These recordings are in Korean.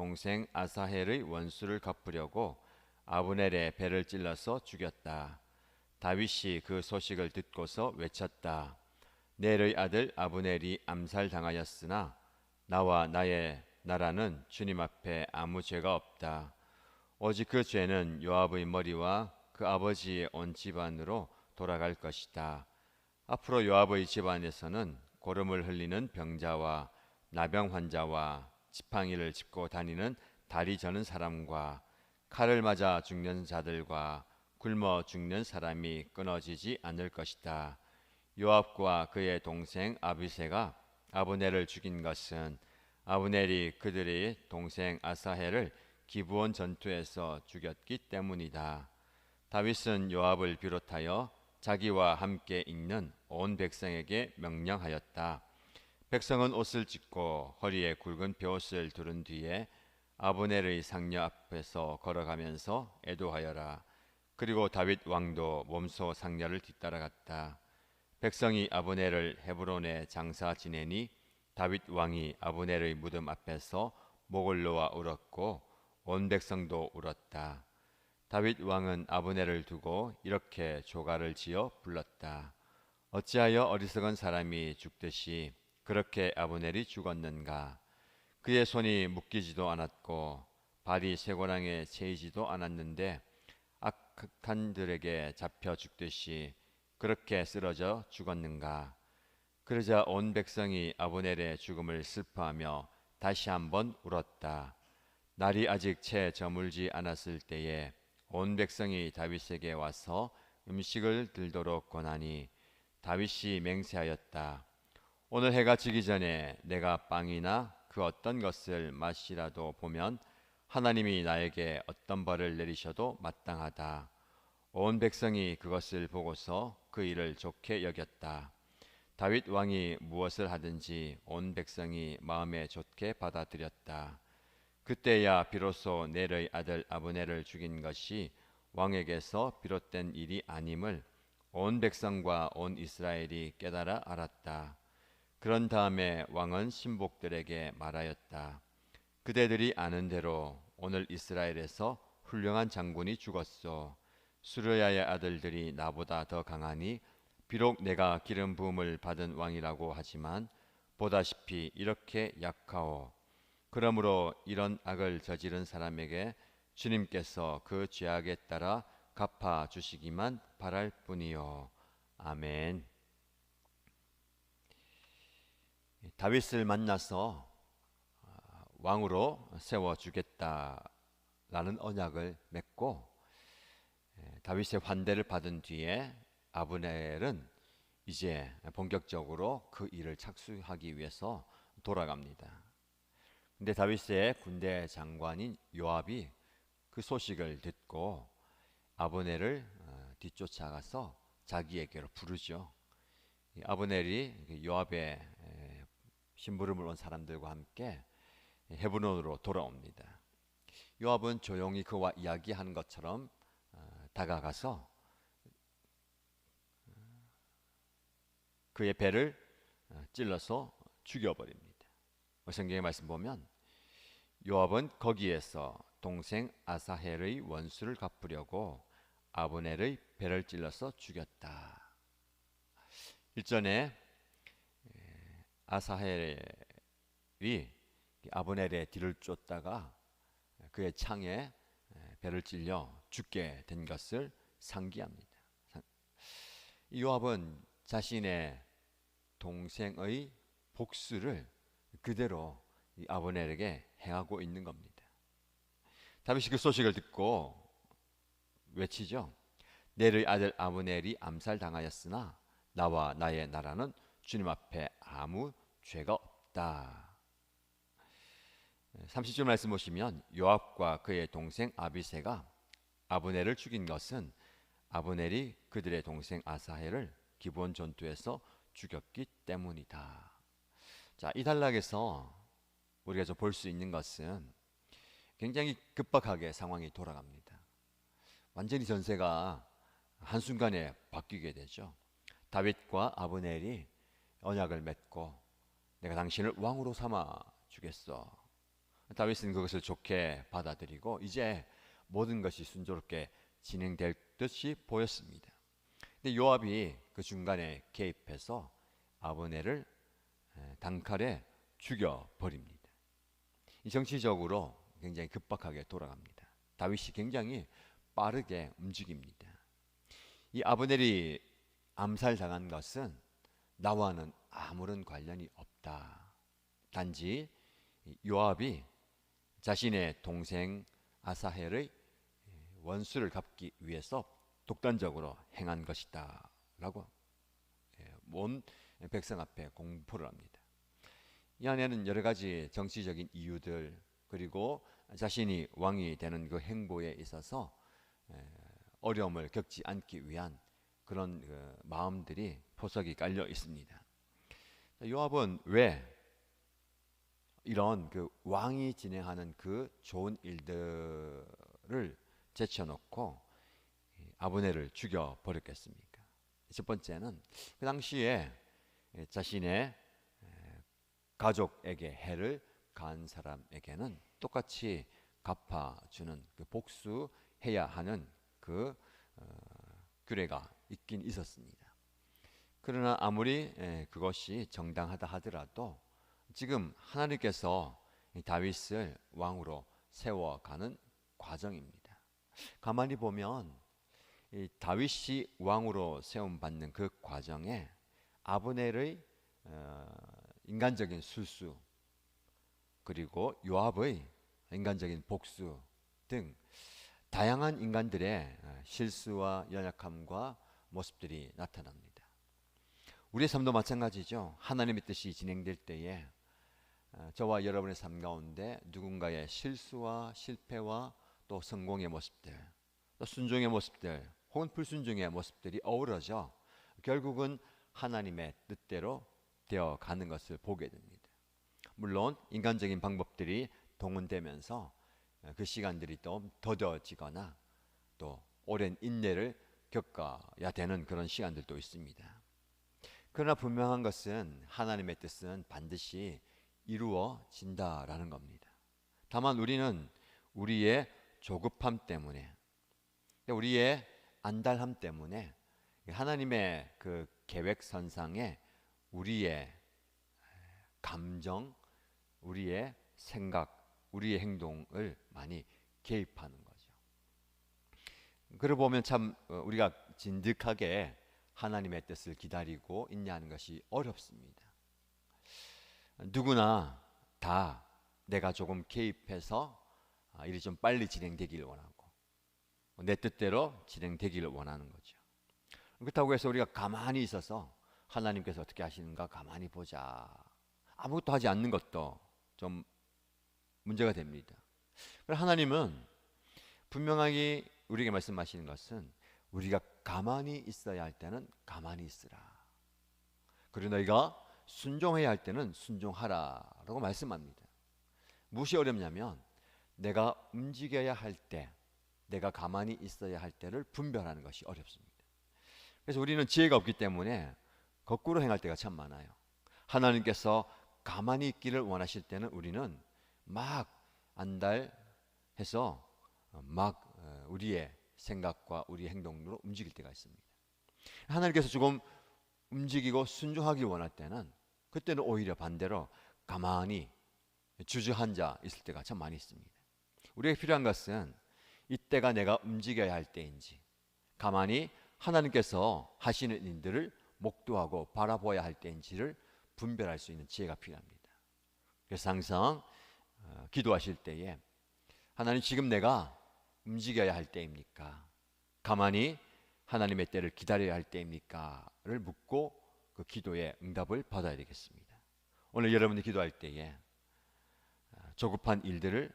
동생 아사헬의 원수를 갚으려고 아브넬의 배를 찔러서 죽였다. 다윗이 그 소식을 듣고서 외쳤다. 넬의 아들 아브넬이 암살당하였으나 나와 나의 나라는 주님 앞에 아무 죄가 없다. 오직 그 죄는 요압의 머리와 그 아버지의 온 집안으로 돌아갈 것이다. 앞으로 요압의 집안에서는 고름을 흘리는 병자와 나병 환자와 지팡이를 짚고 다니는 다리 저는 사람과 칼을 맞아 죽는 자들과 굶어 죽는 사람이 끊어지지 않을 것이다. 요압과 그의 동생 아비새가 아브넬을 죽인 것은 아브넬이 그들의 동생 아사헬을 기브온 전투에서 죽였기 때문이다. 다윗은 요압을 비롯하여 자기와 함께 있는 온 백성에게 명령하였다. 백성은 옷을 찢고 허리에 굵은 베옷을 두른 뒤에 아브넬의 상녀 앞에서 걸어가면서 애도하여라. 그리고 다윗 왕도 몸소 상녀를 뒤따라갔다. 백성이 아브넬을 헤브론에 장사 지내니 다윗 왕이 아브넬의 무덤 앞에서 목을 놓아 울었고 온 백성도 울었다. 다윗 왕은 아브넬을 두고 이렇게 조가를 지어 불렀다. 어찌하여 어리석은 사람이 죽듯이 그렇게 아브넬이 죽었는가? 그의 손이 묶이지도 않았고 발이 쇠고랑에 채이지도 않았는데 악한들에게 잡혀 죽듯이 그렇게 쓰러져 죽었는가? 그러자 온 백성이 아브넬의 죽음을 슬퍼하며 다시 한번 울었다. 날이 아직 채 저물지 않았을 때에 온 백성이 다윗에게 와서 음식을 들도록 권하니 다윗이 맹세하였다. 오늘 해가 지기 전에 내가 빵이나 그 어떤 것을 맛이라도 보면 하나님이 나에게 어떤 벌을 내리셔도 마땅하다. 온 백성이 그것을 보고서 그 일을 좋게 여겼다. 다윗 왕이 무엇을 하든지 온 백성이 마음에 좋게 받아들였다. 그때야 비로소 넬의 아들 아브넬을 죽인 것이 왕에게서 비롯된 일이 아님을 온 백성과 온 이스라엘이 깨달아 알았다. 그런 다음에 왕은 신복들에게 말하였다. 그대들이 아는 대로 오늘 이스라엘에서 훌륭한 장군이 죽었소. 수르야의 아들들이 나보다 더 강하니 비록 내가 기름 부음을 받은 왕이라고 하지만 보다시피 이렇게 약하오. 그러므로 이런 악을 저지른 사람에게 주님께서 그 죄악에 따라 갚아 주시기만 바랄 뿐이요. 아멘. 다윗을 만나서 왕으로 세워주겠다라는 언약을 맺고 다윗의 환대를 받은 뒤에 아브넬은 이제 본격적으로 그 일을 착수하기 위해서 돌아갑니다. 근데 다윗의 군대 장관인 요압이 그 소식을 듣고 아브넬을 뒤쫓아가서 자기에게로 부르죠. 아브넬이 요압의 심부름을 온 사람들과 함께 헤브론으로 돌아옵니다. 요압은 조용히 그와 이야기하는 것처럼 다가가서 그의 배를 찔러서 죽여버립니다. 성경의 말씀 보면 요압은 거기에서 동생 아사헬의 원수를 갚으려고 아브넬의 배를 찔러서 죽였다. 일전에 아사헬이 아브넬의 뒤를 쫓다가 그의 창에 배를 찔려 죽게 된 것을 상기합니다. 요압은 자신의 동생의 복수를 그대로 아브넬에게 행하고 있는 겁니다. 다윗이 그 소식을 듣고 외치죠. 넬의 아들 아브넬이 암살당하였으나 나와 나의 나라는 주님 앞에 아무 죄가 없다. 30절 말씀 보시면 요압과 그의 동생 아비새가 아브넬을 죽인 것은 아브넬이 그들의 동생 아사헬을 기브온 전투에서 죽였기 때문이다. 자, 이 단락에서 우리가 좀 볼 수 있는 것은 굉장히 급박하게 상황이 돌아갑니다. 완전히 전세가 한순간에 바뀌게 되죠. 다윗과 아브넬이 언약을 맺고 내가 당신을 왕으로 삼아 주겠어. 다윗은 그것을 좋게 받아들이고 이제 모든 것이 순조롭게 진행될 듯이 보였습니다. 근데 요압이 그 중간에 개입해서 아브넬을 단칼에 죽여 버립니다. 이 정치적으로 굉장히 급박하게 돌아갑니다. 다윗이 굉장히 빠르게 움직입니다. 이 아브넬이 암살당한 것은 나와는 아무런 관련이 없다. 단지 요압이 자신의 동생 아사헬의 원수를 갚기 위해서 독단적으로 행한 것이다 라고 온 백성 앞에 공포를 합니다. 이 안에는 여러 가지 정치적인 이유들, 그리고 자신이 왕이 되는 그 행보에 있어서 어려움을 겪지 않기 위한 그런 그 마음들이 포석이 깔려 있습니다. 요압은 왜 이런 그 왕이 진행하는 그 좋은 일들을 제쳐놓고 아브넬을 죽여 버렸겠습니까? 첫 번째는 그 당시에 자신의 가족에게 해를 가한 사람에게는 똑같이 갚아주는, 그 복수해야 하는 그 규례가 있긴 있었습니다. 그러나 아무리 그것이 정당하다 하더라도 지금 하나님께서 다윗을 왕으로 세워가는 과정입니다. 가만히 보면 이 다윗이 왕으로 세움받는 그 과정에 아브넬의 인간적인 술수, 그리고 요압의 인간적인 복수 등 다양한 인간들의 실수와 연약함과 모습들이 나타납니다. 우리의 삶도 마찬가지죠. 하나님의 뜻이 진행될 때에 저와 여러분의 삶 가운데 누군가의 실수와 실패와 또 성공의 모습들, 또 순종의 모습들, 혹은 불순종의 모습들이 어우러져 결국은 하나님의 뜻대로 되어 가는 것을 보게 됩니다. 물론 인간적인 방법들이 동원되면서 그 시간들이 또 더뎌지거나 또 오랜 인내를 겪어야 되는 그런 시간들도 있습니다. 그러나 분명한 것은 하나님의 뜻은 반드시 이루어진다라는 겁니다. 다만 우리는 우리의 조급함 때문에, 우리의 안달함 때문에 하나님의 그 계획선상에 우리의 감정, 우리의 생각, 우리의 행동을 많이 개입하는 거죠. 그러고 보면 참 우리가 진득하게 하나님의 뜻을 기다리고 인내하는 것이 어렵습니다. 누구나 다 내가 조금 개입해서 일이 좀 빨리 진행되기를 원하고 내 뜻대로 진행되기를 원하는 거죠. 그렇다고 해서 우리가 가만히 있어서 하나님께서 어떻게 하시는가 가만히 보자, 아무것도 하지 않는 것도 좀 문제가 됩니다. 하나님은 분명하게 우리에게 말씀하시는 것은 우리가 가만히 있어야 할 때는 가만히 있으라, 그리고 너희가 순종해야 할 때는 순종하라라고 말씀합니다. 무엇이 어렵냐면 내가 움직여야 할 때, 내가 가만히 있어야 할 때를 분별하는 것이 어렵습니다. 그래서 우리는 지혜가 없기 때문에 거꾸로 행할 때가 참 많아요. 하나님께서 가만히 있기를 원하실 때는 우리는 막 안달해서 막 우리의 생각과 우리의 행동으로 움직일 때가 있습니다. 하나님께서 조금 움직이고 순종하기 원할 때는, 그때는 오히려 반대로 가만히 주저앉아 있을 때가 참 많이 있습니다. 우리에게 필요한 것은 이때가 내가 움직여야 할 때인지, 가만히 하나님께서 하시는 일들을 목도하고 바라보아야 할 때인지를 분별할 수 있는 지혜가 필요합니다. 그래서 항상 기도하실 때에 하나님, 지금 내가 움직여야 할 때입니까? 가만히 하나님의 때를 기다려야 할 때입니까? 를 묻고 그 기도의 응답을 받아야 되겠습니다. 오늘 여러분이 기도할 때에 조급한 일들을,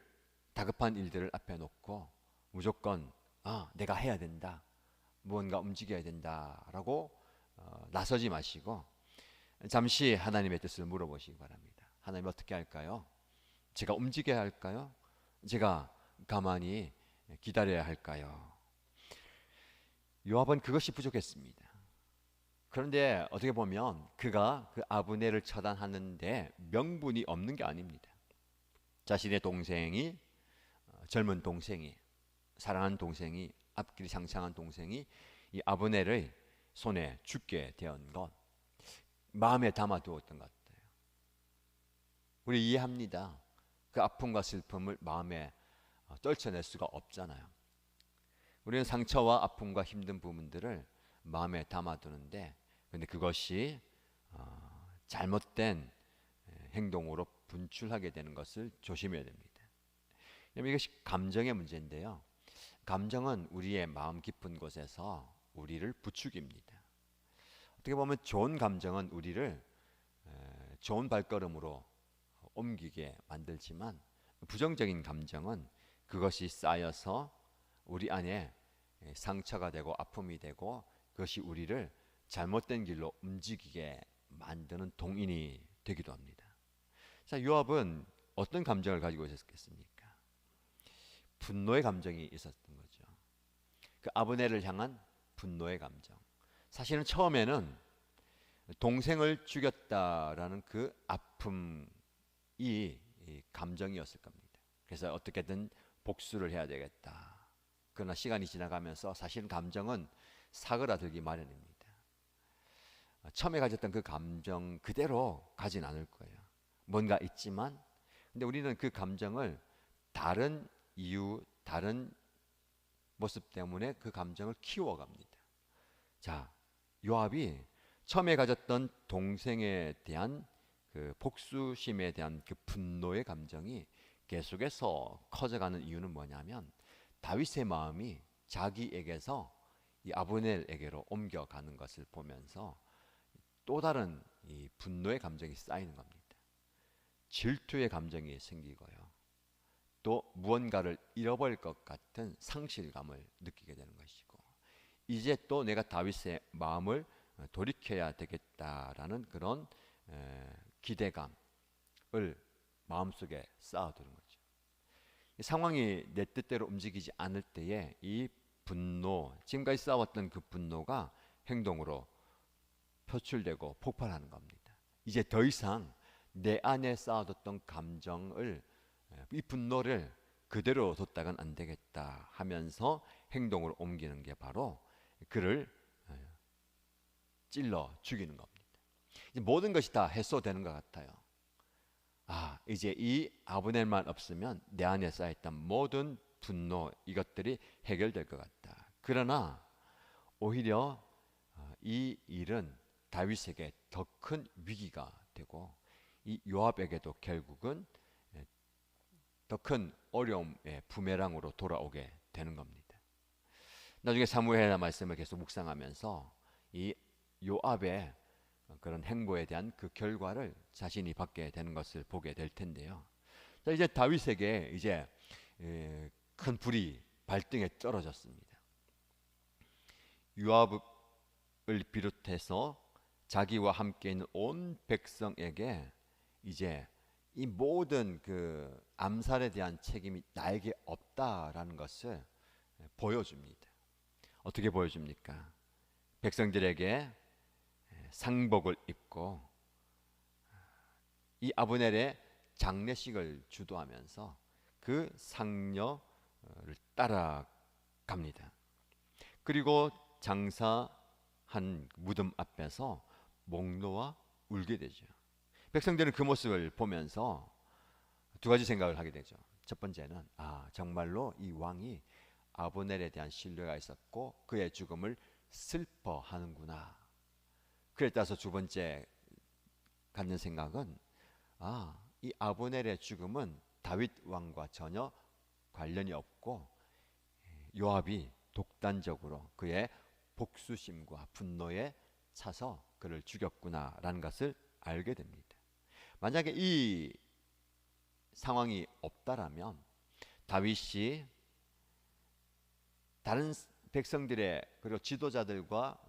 다급한 일들을 앞에 놓고 무조건 내가 해야 된다, 무언가 움직여야 된다라고 나서지 마시고 잠시 하나님의 뜻을 물어보시기 바랍니다. 하나님, 어떻게 할까요? 제가 움직여야 할까요? 제가 가만히 기다려야 할까요? 요압은 그것이 부족했습니다. 그런데 어떻게 보면 그가 그 아브넬을 처단하는데 명분이 없는 게 아닙니다. 자신의 동생이 젊은 동생이 사랑하는 동생이 앞길이 장창한 동생이 이 아브넬의 손에 죽게 된 것 마음에 담아두었던 것 같아요. 우리 이해합니다. 그 아픔과 슬픔을 마음에 떨쳐낼 수가 없잖아요. 우리는 상처와 아픔과 힘든 부분들을 마음에 담아두는데 근데 그것이 잘못된 행동으로 분출하게 되는 것을 조심해야 됩니다. 이것이 감정의 문제인데요. 감정은 우리의 마음 깊은 곳에서 우리를 부추깁니다. 어떻게 보면 좋은 감정은 우리를 좋은 발걸음으로 옮기게 만들지만 부정적인 감정은 그것이 쌓여서 우리 안에 상처가 되고 아픔이 되고 그것이 우리를 잘못된 길로 움직이게 만드는 동인이 되기도 합니다. 자, 요압은 어떤 감정을 가지고 있었겠습니까? 분노의 감정이 있었던 거죠. 그 아브넬을 향한 분노의 감정. 사실은 처음에는 동생을 죽였다라는 그 아픔이 감정이었을 겁니다. 그래서 어떻게든 복수를 해야 되겠다. 그러나 시간이 지나가면서 사실은 감정은 사그라들기 마련입니다. 처음에 가졌던 그 감정 그대로 가진 않을 거예요. 뭔가 있지만 근데 우리는 그 감정을 다른 이유, 다른 모습 때문에 그 감정을 키워갑니다. 자, 요압이 처음에 가졌던 동생에 대한 그 복수심에 대한 그 분노의 감정이 계속해서 커져가는 이유는 뭐냐면 다윗의 마음이 자기에게서 이 아브넬에게로 옮겨가는 것을 보면서 또 다른 이 분노의 감정이 쌓이는 겁니다. 질투의 감정이 생기고요. 또 무언가를 잃어버릴 것 같은 상실감을 느끼게 되는 것이고 이제 또 내가 다윗의 마음을 돌이켜야 되겠다라는 그런 기대감을 마음속에 쌓아두는 거죠. 상황이 내 뜻대로 움직이지 않을 때에 이 분노, 지금까지 쌓아왔던 그 분노가 행동으로 표출되고 폭발하는 겁니다. 이제 더 이상 내 안에 쌓아뒀던 감정을 이 분노를 그대로 뒀다간 안 되겠다 하면서 행동으로 옮기는 게 바로 그를 찔러 죽이는 겁니다. 이제 모든 것이 다 해소되는 것 같아요. 이제 이 아브넬만 없으면 내 안에 쌓였던 모든 분노 이것들이 해결될 것 같다. 그러나 오히려 이 일은 다윗에게 더 큰 위기가 되고 이 요압에게도 결국은 더 큰 어려움의 부메랑으로 돌아오게 되는 겁니다. 나중에 사무엘의 말씀을 계속 묵상하면서 이 요압의 그런 행보에 대한 그 결과를 자신이 받게 되는 것을 보게 될 텐데요. 자, 이제 다윗에게 이제 큰 불이 발등에 떨어졌습니다. 요압을 비롯해서 자기와 함께 있는 온 백성에게 이제 이 모든 그 암살에 대한 책임이 나에게 없다라는 것을 보여줍니다. 어떻게 보여줍니까? 백성들에게 상복을 입고 이 아브넬의 장례식을 주도하면서 그 상녀를 따라갑니다. 그리고 장사한 무덤 앞에서 목 놓아 울게 되죠. 백성들은 그 모습을 보면서 두 가지 생각을 하게 되죠. 첫 번째는 정말로 이 왕이 아브넬에 대한 신뢰가 있었고 그의 죽음을 슬퍼하는구나. 그에 따라서 두 번째 갖는 생각은 이 아브넬의 죽음은 다윗 왕과 전혀 관련이 없고 요압이 독단적으로 그의 복수심과 분노에 차서 그를 죽였구나라는 것을 알게 됩니다. 만약에 이 상황이 없다라면 다윗이 다른 백성들의 그리고 지도자들과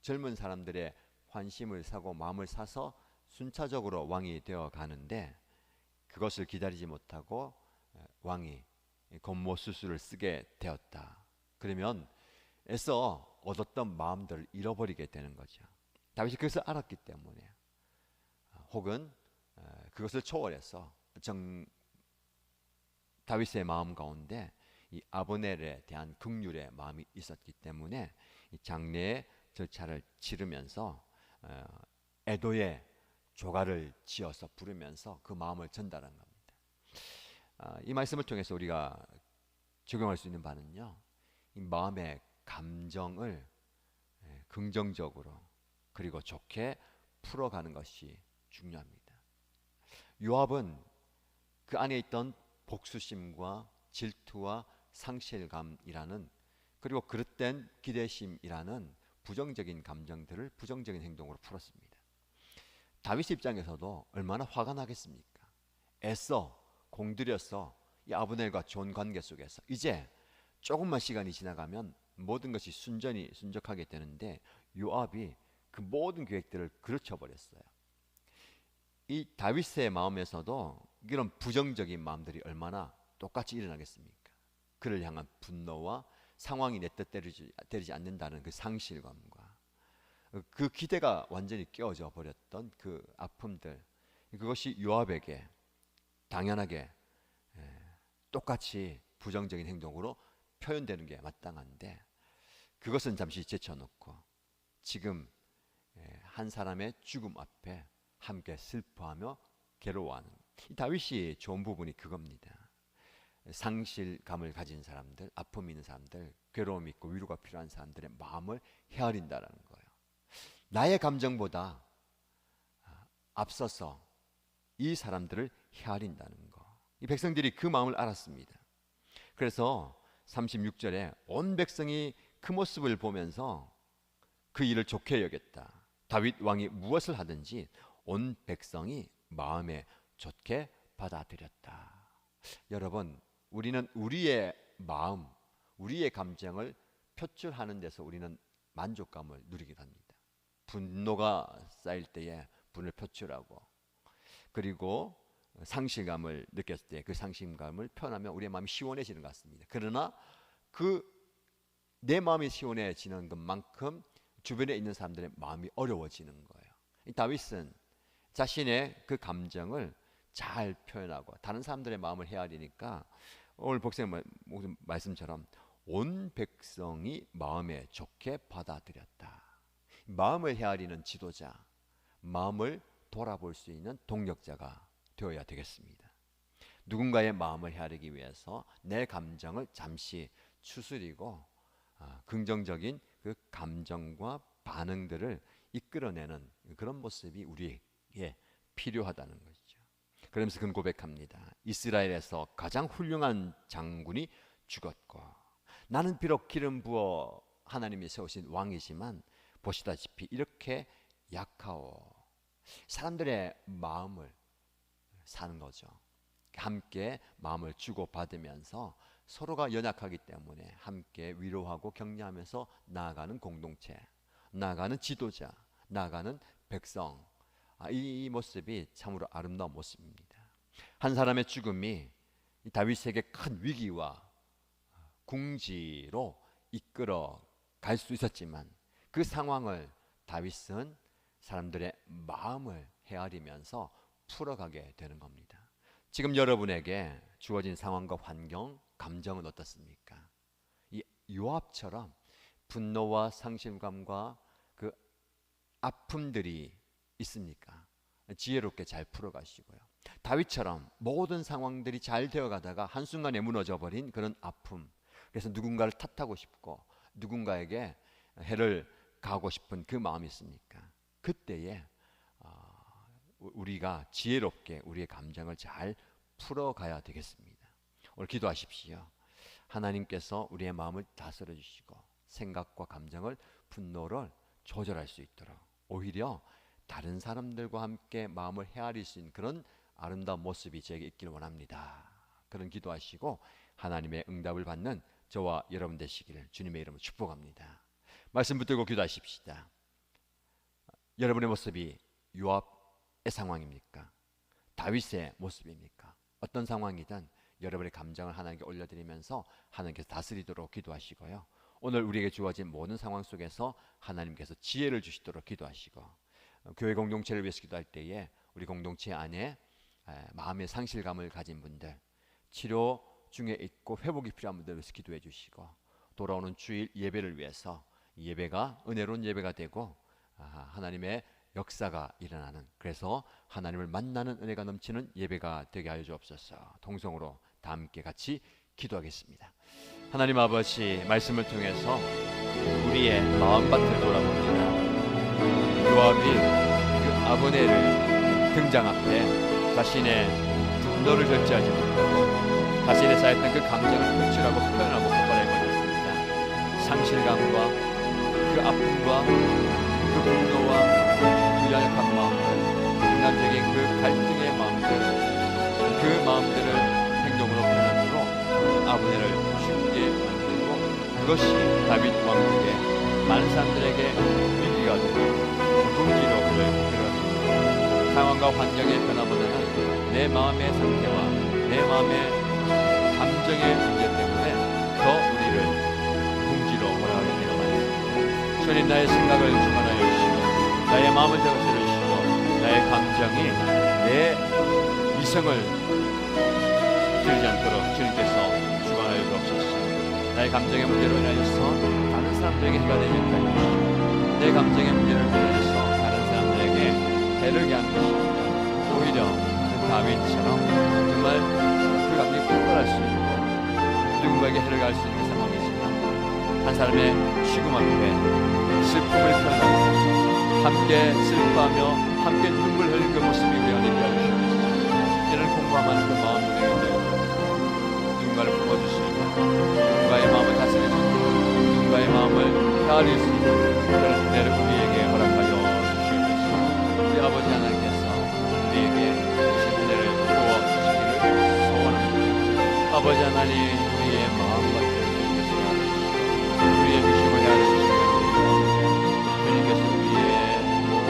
젊은 사람들의 환심을 사고 마음을 사서 순차적으로 왕이 되어 가는데 그것을 기다리지 못하고 왕이 권모수술을 쓰게 되었다. 그러면 애써 얻었던 마음들을 잃어버리게 되는 거죠. 다윗이 그것을 알았기 때문에 혹은 그것을 초월해서 다윗의 마음 가운데 이 아브넬에 대한 긍휼의 마음이 있었기 때문에 이 장례의 절차를 치르면서 애도의 조가를 지어서 부르면서 그 마음을 전달한 겁니다. 이 말씀을 통해서 우리가 적용할 수 있는 바는요, 이 마음의 감정을 긍정적으로 그리고 좋게 풀어가는 것이 중요합니다. 요압은 그 안에 있던 복수심과 질투와 상실감이라는, 그리고 그릇된 기대심이라는 부정적인 감정들을 부정적인 행동으로 풀었습니다. 다윗 입장에서도 얼마나 화가 나겠습니까? 애써 공들여서 이 아브넬과 좋은 관계 속에서 이제 조금만 시간이 지나가면 모든 것이 순적하게 되는데, 요압이 그 모든 계획들을 그르쳐 버렸어요. 이 다윗의 마음에서도 이런 부정적인 마음들이 얼마나 똑같이 일어나겠습니까? 그를 향한 분노와 상황이 내 뜻대로 않는다는 그 상실감과 그 기대가 완전히 깨어져 버렸던 그 아픔들, 그것이 요압에게 당연하게 똑같이 부정적인 행동으로 표현되는 게 마땅한데, 그것은 잠시 제쳐놓고 지금 한 사람의 죽음 앞에 함께 슬퍼하며 괴로워하는, 이 다윗이 좋은 부분이 그겁니다. 상실감을 가진 사람들, 아픔이 있는 사람들, 괴로움이 있고 위로가 필요한 사람들의 마음을 헤아린다는 거예요. 나의 감정보다 앞서서 이 사람들을 헤아린다는 거. 이 백성들이 그 마음을 알았습니다. 그래서 36절에 온 백성이 그 모습을 보면서 그 일을 좋게 여겼다. 다윗 왕이 무엇을 하든지 온 백성이 마음에 좋게 받아들였다. 여러분, 우리는 우리의 마음, 우리의 감정을 표출하는 데서 우리는 만족감을 누리기도 합니다. 분노가 쌓일 때에 분을 표출하고, 그리고 상실감을 느꼈을 때 그 상실감을 표현하면 우리의 마음이 시원해지는 것 같습니다. 그러나 그 내 마음이 시원해지는 것만큼 주변에 있는 사람들의 마음이 어려워지는 거예요. 다윗은 자신의 그 감정을 잘 표현하고 다른 사람들의 마음을 헤아리니까 오늘 복생 말씀처럼 온 백성이 마음에 좋게 받아들였다. 마음을 헤아리는 지도자, 마음을 돌아볼 수 있는 동력자가 되어야 되겠습니다. 누군가의 마음을 헤아리기 위해서 내 감정을 잠시 추스리고 긍정적인 그 감정과 반응들을 이끌어내는 그런 모습이 우리에게 필요하다는 것이죠. 그러면서 그는 고백합니다. 이스라엘에서 가장 훌륭한 장군이 죽었고, 나는 비록 기름 부어 하나님이 세우신 왕이지만 보시다시피 이렇게 약하오. 사람들의 마음을 사는 거죠. 함께 마음을 주고받으면서 서로가 연약하기 때문에 함께 위로하고 격려하면서 나아가는 공동체, 나아가는 지도자, 나아가는 백성, 이 모습이 참으로 아름다운 모습입니다. 한 사람의 죽음이 다윗에게 큰 위기와 궁지로 이끌어 갈 수 있었지만, 그 상황을 다윗은 사람들의 마음을 헤아리면서 풀어가게 되는 겁니다. 지금 여러분에게 주어진 상황과 환경, 감정은 어떻습니까? 이 요압처럼 분노와 상실감과 그 아픔들이 있습니까? 지혜롭게 잘 풀어가시고요. 다윗처럼 모든 상황들이 잘 되어가다가 한순간에 무너져 버린 그런 아픔, 그래서 누군가를 탓하고 싶고 누군가에게 해를 가하고 싶은 그 마음이 있습니까? 그때에 우리가 지혜롭게 우리의 감정을 잘 풀어가야 되겠습니다. 오늘 기도하십시오. 하나님께서 우리의 마음을 다스려 주시고 생각과 감정을, 분노를 조절할 수 있도록, 오히려 다른 사람들과 함께 마음을 헤아릴 수 있는 그런 아름다운 모습이 저에게 있기를 원합니다. 그런 기도하시고 하나님의 응답을 받는 저와 여러분 되시기를 주님의 이름으로 축복합니다. 말씀 붙들고 기도하십시다. 여러분의 모습이 요압의 상황입니까? 다윗의 모습입니까? 어떤 상황이든 여러분의 감정을 하나님께 올려드리면서 하나님께서 다스리도록 기도하시고요. 오늘 우리에게 주어진 모든 상황 속에서 하나님께서 지혜를 주시도록 기도하시고, 교회 공동체를 위해서 기도할 때에 우리 공동체 안에 마음의 상실감을 가진 분들, 치료 중에 있고 회복이 필요한 분들 위해서 기도해 주시고, 돌아오는 주일 예배를 위해서 예배가 은혜로운 예배가 되고 하나님의 역사가 일어나는, 그래서 하나님을 만나는 은혜가 넘치는 예배가 되게 하여 주옵소서. 동성으로 다 함께 같이 기도하겠습니다. 하나님 아버지, 말씀을 통해서 우리의 마음밭을 돌아봅니다. 요압이 그 아브넬을 등장 앞에 자신의 분노를 절제하지 못하고 자신의 쌓였던 그 감정을 표출하고 표현하고 폭발해버렸습니다. 상실감과 그 아픔과 그 분노와 그 연약한 마음들, 인간적인 그 갈등의 마음들, 그 마음들을 행동으로 표현함으로 아브넬을 죽게 만들고, 그것이 다윗 왕국의 많은 사람들에게 위기가 되고 궁지로 흘러갑니다. 상황과 환경의 변화보다는 내 마음의 상태와 내 마음의 감정의 문제 때문에 더 우리를 궁지로 몰아가게 되는 말입니다. 주님, 나의 생각을 주관하여 주시고 나의 마음을 다스려 주시고 나의 감정이 내 이성을 들지 않도록 주님께서 주관하여 주옵소서. 나의 감정의 문제로 인하여서 다른 사람들에게 해가 되지 않게 하시고, 내 감정의 문제를 인하여서 다른 사람들에게 해를 가하는 것입니다. 오히려 그 다윗처럼 정말 그 감정이 폭발할 수 있고 누군가에게 해를 가할 수 있는 상황이지만, 한 사람의 죽음 앞에 슬픔을 표현하고 함께 슬퍼하며 함께 눈물 흘린 그 모습이 우리 안에 있게 하시옵소서. 이런 공부하는 그 마음이 되겠네요. 누군가를 품어줄 수 있는, 누군가의 마음을 다스릴 수 있는, 누군가의 마음을 헤아릴 수 있는 그런 은혜를 우리에게 허락하여 주시옵소서. 우리 아버지 하나님께서 우리에게 주신 은혜를 부어주시기를 소원합니다. 아버지 하나님, 우리의 마음밭을 주님께서 헤아려주시고 우리의 중심을 헤아려주시고 주님께서 우리의 모든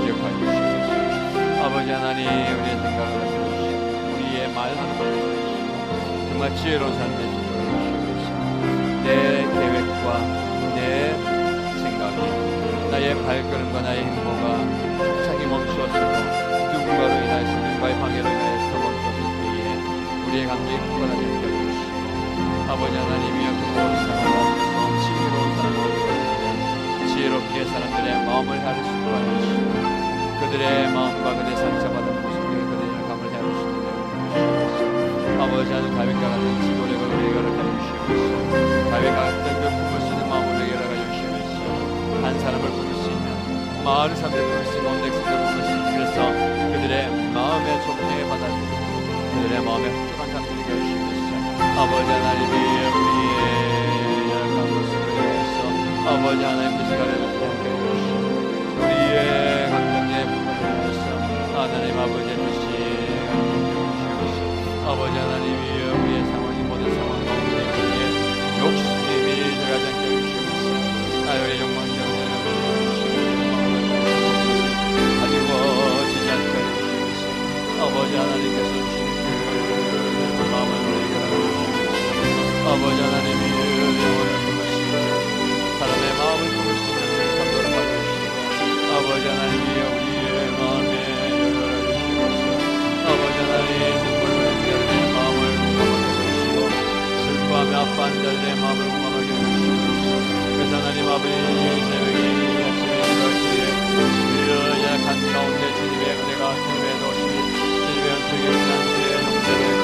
기억하여 주시옵소서. 아버지 하나님, 우리의 생각을 하셔주시고 우리의 말하는 것을 해주시고 정말 지혜로운 삶 되시도록 하시옵소서. 내 계획과 내 생각이, 나의 발걸음과 나의 행보가 갑자기 멈추었으고 누군가로 인하여서, 누군가의 방해로 인하여서 멈추었을 때에 우리의 감정이 폭발하게 하여 주시고, 아버지 하나님이여, 그 모든 상황 가운데서 지혜로운 사람들을 지혜롭게 사람들의 마음을 헤아릴 수 있도록 하여 주시고, 그들의 마음과 그들의 상처받은 모습에 그들의 감을 헤아릴 수 있도록 하여 주시옵소서. 아버지 하나님, 다윗과 같은 지도력을 우리에게 허락하여 주시옵소서. 다윗과 같은 그 품을 수 있는 마음을 우리에게 허락하여 주시옵소서. 한 사람을 품을 수 있는, 마을 사람들을 품을 수 있는, 온 백성들을 품을 수 있는, 그래서 그들의 마음의 좁증에 받아들이고 그들의 마음에 흡족한 감정이 되어 주시옵소서. 아버지 하나님이 우리의 약한 모습을 위해서 아버지 하나님 그 시간에 함께 해주시고, 우리의 감정의 부분을 위해서 하나님 아버지의 뜻이 아버지 하나님이 우리의 상황이 모든 상황 가운데 우리의 욕심이 들어가지 않게 해주시옵소서. 나의 욕망대로 가지고지지 않게 해주시옵소서. 아버지 하나님께서 주시는 그 마음을 우리에게 주시옵소서. 아버지 하나님이 영혼을 품을 수 있는, 사람의 마음을 품을 수 있는 그 감동을 받으시고, 아버지 하나님이 우리의 마음에 열어라 주시옵소서. 아버지 하나님, 마음을 공감하게 해주시고 슬퍼하며 아파하는 자들의 마음을 공감하게 해주시옵소서. 그래서 하나님 아버지, 새벽에 아침에 일어날 때에 주여 약한 가운데 주님의 은혜가, 주님의 도심이, 주님의 은총이 일어난 주의 형제를